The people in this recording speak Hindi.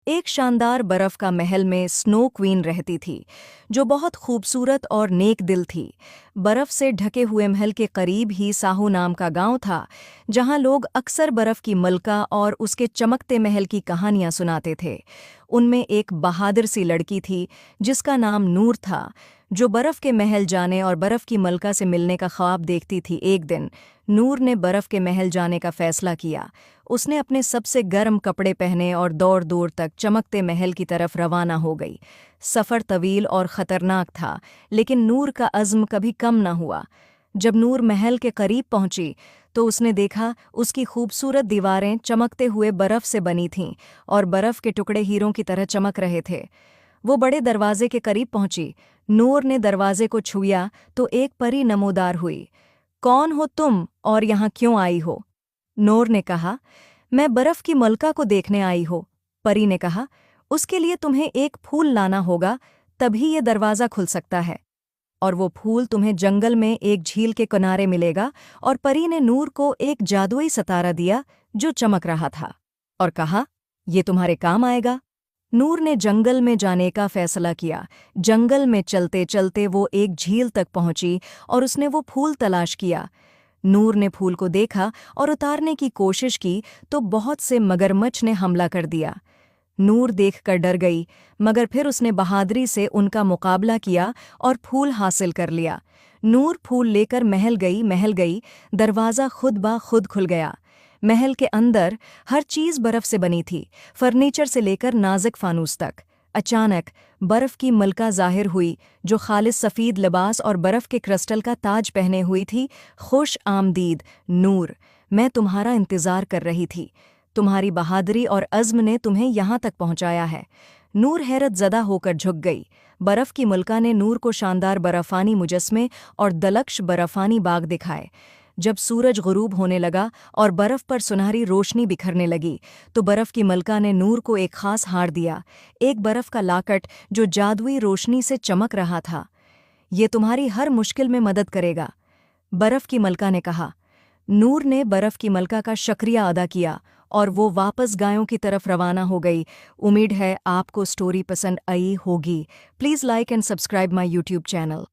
एक शानदार बर्फ का महल में स्नो क्वीन रहती थी, जो बहुत खूबसूरत और नेक दिल थी। बर्फ से ढके हुए महल के करीब ही साहू नाम का गांव था, जहां लोग अक्सर बर्फ की मलका और उसके चमकते महल की कहानियां सुनाते थे। उनमें एक बहादुर सी लड़की थी, जिसका नाम नूर था, जो बर्फ के महल जाने और बर्फ की मलका से मिलने का ख्वाब देखती थी। एक दिन नूर ने बर्फ के महल जाने का फैसला किया। उसने अपने सबसे गर्म कपड़े पहने और दौड़ दूर तक चमकते महल की तरफ रवाना हो गई। सफ़र तवील और ख़तरनाक था, लेकिन नूर का अज़्म कभी कम न हुआ। जब नूर महल के करीब पहुंची तो उसने देखा उसकी खूबसूरत दीवारें चमकते हुए बर्फ से बनी थीं और बर्फ के टुकड़े हीरों की तरह चमक रहे थे। वो बड़े दरवाजे के करीब पहुंची। नूर ने दरवाजे को छुआ तो एक परी नमोदार हुई। कौन हो तुम और यहाँ क्यों आई हो? नूर ने कहा, मैं बर्फ की मलका को देखने आई हो। परी ने कहा, उसके लिए तुम्हें एक फूल लाना होगा, तभी ये दरवाज़ा खुल सकता है। और वो फूल तुम्हें जंगल में एक झील के किनारे मिलेगा। और परी ने नूर को एक जादुई सितारा दिया जो चमक रहा था, और कहा, ये तुम्हारे काम आएगा। नूर ने जंगल में जाने का फैसला किया। जंगल में चलते चलते वो एक झील तक पहुंची और उसने वो फूल तलाश किया। नूर ने फूल को देखा और उतारने की कोशिश की तो बहुत से मगरमच्छ ने हमला कर दिया। नूर देखकर डर गई, मगर फिर उसने बहादुरी से उनका मुकाबला किया और फूल हासिल कर लिया। नूर फूल लेकर महल गई, दरवाज़ा खुद ब खुद खुल गया। महल के अंदर हर चीज़ बर्फ से बनी थी, फर्नीचर से लेकर नाजुक फानूस तक। अचानक बर्फ की मलका जाहिर हुई, जो खालिस सफ़ेद लिबास और बर्फ के क्रिस्टल का ताज पहने हुई थी। खुश आमदीद नूर, मैं तुम्हारा इंतज़ार कर रही थी। तुम्हारी बहादुरी और अज़्म ने तुम्हें यहाँ तक पहुँचाया है। नूर हैरत ज़दा होकर झुक गई। बर्फ की मलका ने नूर को शानदार बर्फ़ानी मुजस्मे और दलक्ष बर्फ़ानी बाग दिखाए। जब सूरज गुरूब होने लगा और बर्फ पर सुनहरी रोशनी बिखरने लगी, तो बर्फ की मलका ने नूर को एक खास हार दिया, एक बर्फ का लाकट जो जादुई रोशनी से चमक रहा था। ये तुम्हारी हर मुश्किल में मदद करेगा, बर्फ की मलका ने कहा। नूर ने बर्फ की मलका का शुक्रिया अदा किया और वो वापस गायों की तरफ रवाना हो गई। उम्मीद है आपको स्टोरी पसंद आई होगी। Please like and subscribe my YouTube channel.